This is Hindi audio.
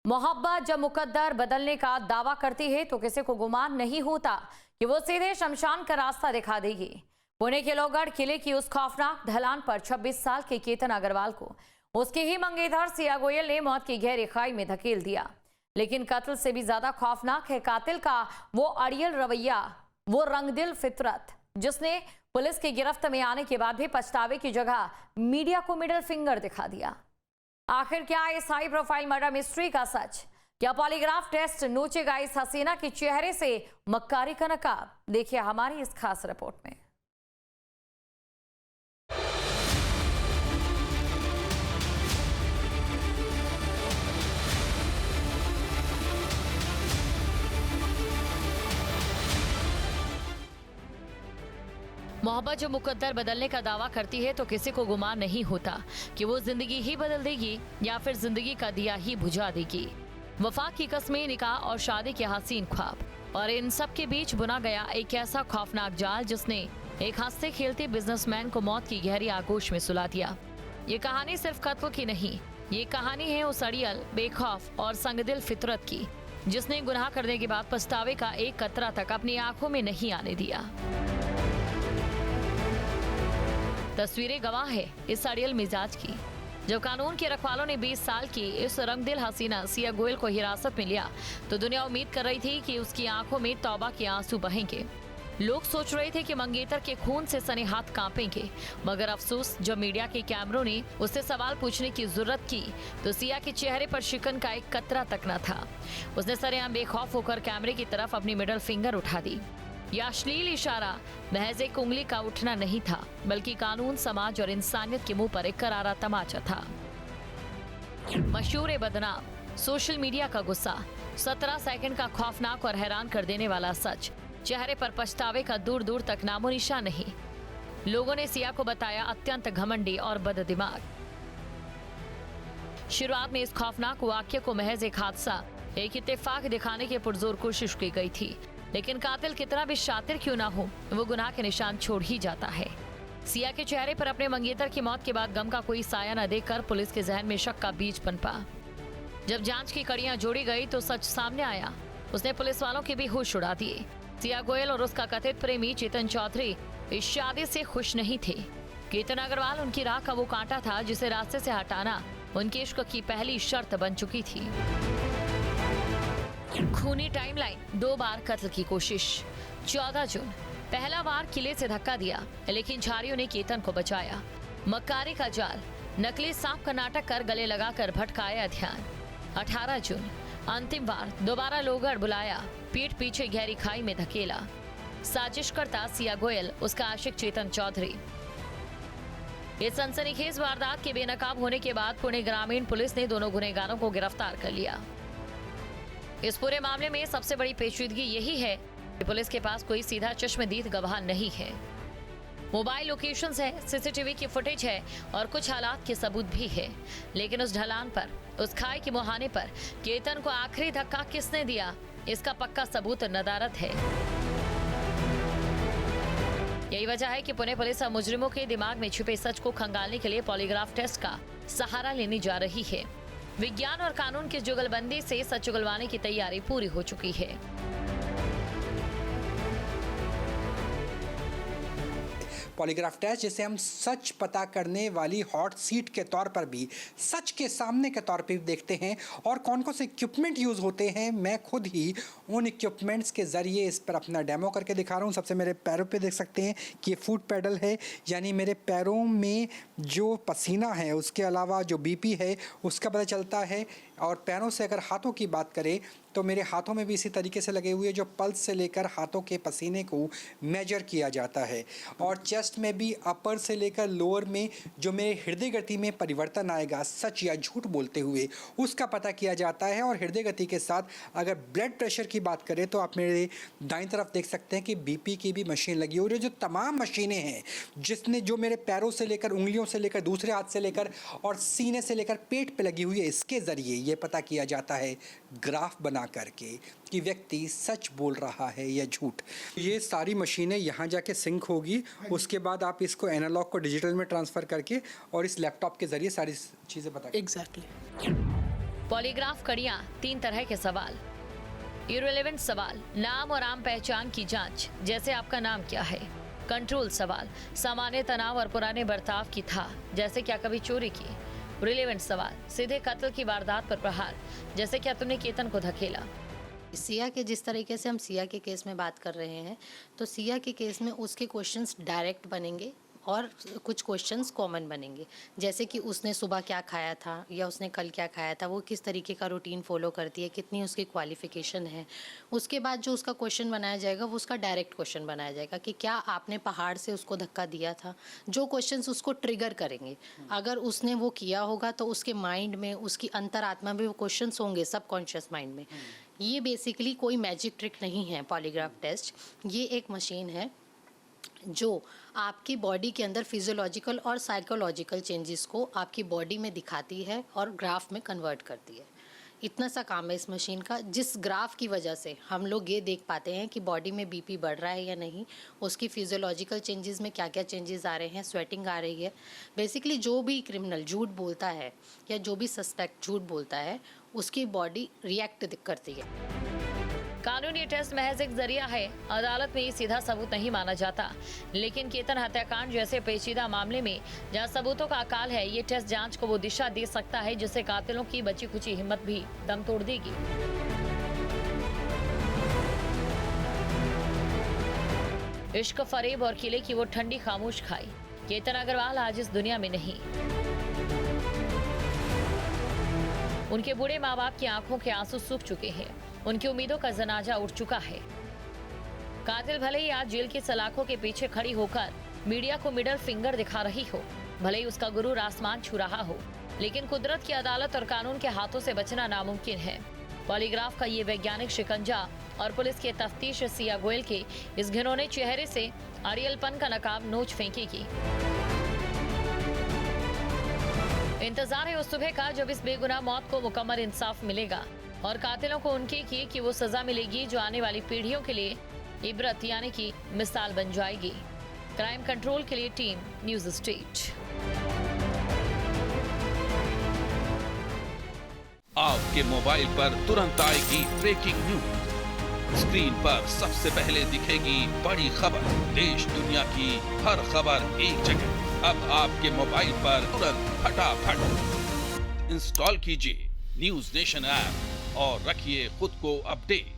मोहब्बत जब मुकद्दर बदलने का दावा करती है तो किसी को गुमान नहीं होता कि वो सीधे शमशान का रास्ता दिखा देगी। पुणे के लोहगढ़ किले की उस खौफनाक ढलान पर 26 साल के केतन अग्रवाल को उसकी ही मंगेतर सिया गोयल ने मौत की गहरी खाई में धकेल दिया। लेकिन कत्ल से भी ज्यादा खौफनाक है कातिल का वो अड़ियल रवैया, वो रंगदिल फितरत, जिसने पुलिस की गिरफ्त में आने के बाद भी पछतावे की जगह मीडिया को मिडिल फिंगर दिखा दिया। आखिर क्या है इस हाई प्रोफाइल मर्डर मिस्ट्री का सच? क्या पॉलीग्राफ टेस्ट नोचेगा इस हसीना के चेहरे से मक्कारी का नकाब? देखिए हमारी इस खास रिपोर्ट में। मोहब्बत जो मुकद्दर बदलने का दावा करती है तो किसी को गुमान नहीं होता कि वो जिंदगी ही बदल देगी या फिर जिंदगी का दिया ही बुझा देगी। वफा की कस्में, निकाह और शादी के हसीन ख्वाब, और इन सब के बीच बुना गया एक ऐसा खौफनाक जाल जिसने एक हंसते खेलते बिजनेसमैन को मौत की गहरी आगोश में सुला दिया। ये कहानी सिर्फ कत्ल की नहीं, ये कहानी है उस अड़ियल, बेखौफ और संगदिल फितरत की जिसने गुनाह करने के बाद पछतावे का एक कतरा तक अपनी आंखों में नहीं आने दिया। तस्वीरें गवाह है इस अड़ियल मिजाज की। जब कानून के रखवालों ने 20 साल की इस रंगदिल हसीना सिया गोयल को हिरासत में लिया तो दुनिया उम्मीद कर रही थी कि उसकी आंखों में तौबा के आंसू बहेंगे। लोग सोच रहे थे कि मंगेतर के खून से सने हाथ कांपेंगे, मगर अफसोस जब मीडिया के कैमरों ने उससे सवाल पूछने की जरूरत की तो सिया के चेहरे पर शिकन का एक कतरा तक न था। उसने सरेआम बेखौफ होकर कैमरे की तरफ अपनी मिडिल फिंगर उठा दी। यह अश्लील इशारा महज एक उंगली का उठना नहीं था, बल्कि कानून, समाज और इंसानियत के मुंह पर एक करारा तमाचा था। मशहूर बदनाम, सोशल मीडिया का गुस्सा, 17 सेकंड का खौफनाक और हैरान कर देने वाला सच, चेहरे पर पछतावे का दूर दूर तक नामो निशान नहीं। लोगों ने सिया को बताया अत्यंत घमंडी और बददिमाग। शुरुआत में इस खौफनाक वाक्य को महज एक हादसा, एक इत्तेफाक दिखाने की पुरजोर कोशिश की गई थी, लेकिन कातिल कितना भी शातिर क्यों ना हो, वो गुनाह के निशान छोड़ ही जाता है। सिया के चेहरे पर अपने मंगेतर की मौत के बाद गम का कोई साया न देखकर पुलिस के जहन में शक का बीज पनपा। जब जांच की कड़ियां जोड़ी गई तो सच सामने आया। उसने पुलिस वालों के भी होश उड़ा दिए। सिया गोयल और उसका कथित प्रेमी चेतन चौधरी इस शादी से खुश नहीं थे। केतन अग्रवाल उनकी राह का वो कांटा था जिसे रास्ते से हटाना उनके इश्क की पहली शर्त बन चुकी थी। खूनी टाइमलाइन, 2 बार कत्ल की कोशिश। 14 जून, पहला बार किले से धक्का दिया, लेकिन झाड़ियों ने केतन को बचाया। मक्कारी का जाल, नकली सांप का नाटक कर गले लगाकर भटकाया ध्यान। 18 जून, अंतिम बार दोबारा लोहगढ़ बुलाया, पीठ पीछे गहरी खाई में धकेला। साजिश करता सिया गोयल, उसका आशिक चेतन चौधरी। इस सनसनीखेज वारदात के बेनकाब होने के बाद पुणे ग्रामीण पुलिस ने दोनों गुनहगारों को गिरफ्तार कर लिया। इस पूरे मामले में सबसे बड़ी पेचीदगी यही है कि पुलिस के पास कोई सीधा चश्मदीद गवाह नहीं है। मोबाइल लोकेशंस है, सीसीटीवी की फुटेज है और कुछ हालात के सबूत भी है, लेकिन उस ढलान पर, उस खाई के मुहाने पर केतन को आखिरी धक्का किसने दिया, इसका पक्का सबूत नदारद है। यही वजह है कि पुणे पुलिस अब मुजरिमों के दिमाग में छिपे सच को खंगालने के लिए पॉलीग्राफ टेस्ट का सहारा लेने जा रही है। विज्ञान और कानून की जुगलबंदी से सच उगलवाने की तैयारी पूरी हो चुकी है। पॉलीग्राफ टेस्ट जिसे हम सच पता करने वाली हॉट सीट के तौर पर भी, सच के सामने के तौर पे भी देखते हैं, और कौन कौन से इक्विपमेंट यूज़ होते हैं मैं खुद ही उन इक्विपमेंट्स के ज़रिए इस पर अपना डेमो करके दिखा रहा हूँ। सबसे मेरे पैरों पे देख सकते हैं कि ये फुट पैडल है, यानी मेरे पैरों में जो पसीना है उसके अलावा जो बीपी है उसका पता चलता है। और पैरों से अगर हाथों की बात करें तो मेरे हाथों में भी इसी तरीके से लगे हुए जो पल्स से लेकर हाथों के पसीने को मेजर किया जाता है, और चेस्ट में भी अपर से लेकर लोअर में जो मेरे हृदय गति में परिवर्तन आएगा सच या झूठ बोलते हुए उसका पता किया जाता है। और हृदय गति के साथ अगर ब्लड प्रेशर की बात करें तो आप मेरे दाईं तरफ देख सकते हैं कि बीपी की भी मशीन लगी हुई है। जो तमाम मशीनें हैं जिसने जो मेरे पैरों से लेकर, उंगलियों से लेकर, दूसरे हाथ से लेकर और सीने से लेकर पेट पे लगी हुई है, इसके ज़रिए ये पता किया जाता है ग्राफ बना करके कि व्यक्ति सच बोल रहा है या झूठ। ये सारी मशीनें यहाँ जाके सिंक होगी, उसके बाद आप इसको एनालॉग को डिजिटल में ट्रांसफ़र करके और इस लैपटॉप के ज़रिए सारी चीज़ें बता। एग्जैक्टली। पॉलीग्राफ कड़ियां, 3 तरह के सवाल। इररिलेवेंट सवाल, नाम और आम पहचान की जांच, जैसे आपका नाम क्या है। कंट्रोल सवाल, सामान्य तनाव और पुराने बर्ताव की था, जैसे क्या कभी चोरी की। रिलेवेंट सवाल, सीधे कत्ल की वारदात पर प्रहार, जैसे क्या तुमने केतन को धकेला। सिया के जिस तरीके से हम सिया के केस में बात कर रहे हैं, तो सिया के केस में उसके क्वेश्चंस डायरेक्ट बनेंगे और कुछ क्वेश्चंस कॉमन बनेंगे, जैसे कि उसने सुबह क्या खाया था या उसने कल क्या खाया था, वो किस तरीके का रूटीन फॉलो करती है, कितनी उसकी क्वालिफिकेशन है। उसके बाद जो उसका क्वेश्चन बनाया जाएगा वो उसका डायरेक्ट क्वेश्चन बनाया जाएगा कि क्या आपने पहाड़ से उसको धक्का दिया था। जो क्वेश्चंस उसको ट्रिगर करेंगे, अगर उसने वो किया होगा तो उसके माइंड में, उसकी अंतरात्मा में वो क्वेश्चंस होंगे, सबकॉन्शियस माइंड में। ये बेसिकली कोई मैजिक ट्रिक नहीं है पॉलीग्राफ टेस्ट, ये एक मशीन है जो आपकी बॉडी के अंदर फिजियोलॉजिकल और साइकोलॉजिकल चेंजेस को आपकी बॉडी में दिखाती है और ग्राफ में कन्वर्ट करती है। इतना सा काम है इस मशीन का, जिस ग्राफ की वजह से हम लोग ये देख पाते हैं कि बॉडी में बीपी बढ़ रहा है या नहीं, उसकी फिजियोलॉजिकल चेंजेस में क्या क्या चेंजेस आ रहे हैं, स्वेटिंग आ रही है। बेसिकली जो भी क्रिमिनल झूठ बोलता है या जो भी सस्पेक्ट झूठ बोलता है, उसकी बॉडी रिएक्ट करती है। कानूनी टेस्ट महज एक जरिया है, अदालत में ये सीधा सबूत नहीं माना जाता। लेकिन केतन हत्याकांड जैसे पेचीदा मामले में जहां सबूतों का अकाल है, ये टेस्ट जांच को वो दिशा दे सकता है जिससे कातिलों की बची खुची हिम्मत भी दम तोड़ देगी। इश्क, फरेब और किले की वो ठंडी खामोश खाई। केतन अग्रवाल आज इस दुनिया में नहीं। उनके बूढ़े माँ बाप की आंखों के आंसू सूख चुके हैं, उनकी उम्मीदों का जनाजा उठ चुका है। कातिल भले ही आज जेल की सलाखों के पीछे खड़ी होकर मीडिया को मिडल फिंगर दिखा रही हो, भले ही उसका गुरूर आसमान छू रहा हो, लेकिन कुदरत की अदालत और कानून के हाथों से बचना नामुमकिन है। पॉलीग्राफ का ये वैज्ञानिक शिकंजा और पुलिस के तफ्तीश सिया गोयल के इस घिनौने चेहरे से अड़ियलपन का नकाब नोच फेंकेगी। इंतजार है उस सुबह का जब इस बेगुनाह मौत को मुकम्मल इंसाफ मिलेगा और कातिलों को उनकी की वो सजा मिलेगी जो आने वाली पीढ़ियों के लिए इबरत यानी कि मिसाल बन जाएगी। क्राइम कंट्रोल के लिए टीम न्यूज़ स्टेट। आपके मोबाइल पर तुरंत आएगी ब्रेकिंग न्यूज। स्क्रीन पर सबसे पहले दिखेगी बड़ी खबर, देश दुनिया की हर खबर एक जगह। अब आपके मोबाइल पर तुरंत फटाफट इंस्टॉल कीजिए न्यूज़ नेशन ऐप और रखिए खुद को अपडेट।